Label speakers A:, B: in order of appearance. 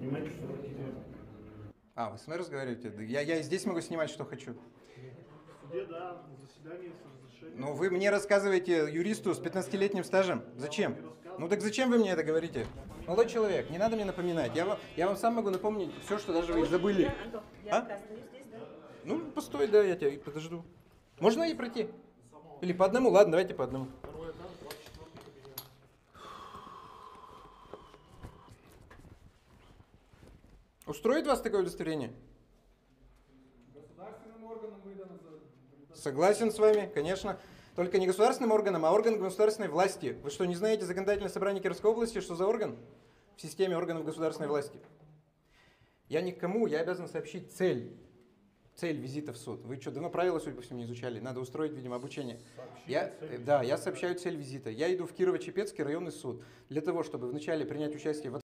A: Снимайте, что хотите.
B: А, вы с мной разговариваете? Да я и здесь могу снимать, что хочу.
A: В суде, да, на заседании с разрешением.
B: Ну, вы мне рассказываете юристу с 15-летним стажем. Зачем? Ну так зачем вы мне это говорите? Молодой человек, не надо мне напоминать. Я вам сам могу напомнить все, что даже вы забыли.
C: Я
B: А?
C: оказываюсь здесь, да?
B: Ну, постой, да, я тебя и подожду. Можно и пройти? Или по одному? Ладно, давайте по одному.
A: Второй этаж, 24 кабинет.
B: Устроит вас такое удостоверение?
A: Государственным органам выдано за...
B: Согласен с вами, конечно. Только не государственным органом, а органом государственной власти. Вы что, не знаете законодательное собрание Кировской области, что за орган в системе органов государственной власти? Я никому, я обязан сообщить цель визита в суд. Вы что, давно правила, судя по всему, не изучали? Надо устроить, видимо, обучение. Да, я сообщаю цель визита. Я иду в Кирово-Чепецкий районный суд для того, чтобы вначале принять участие в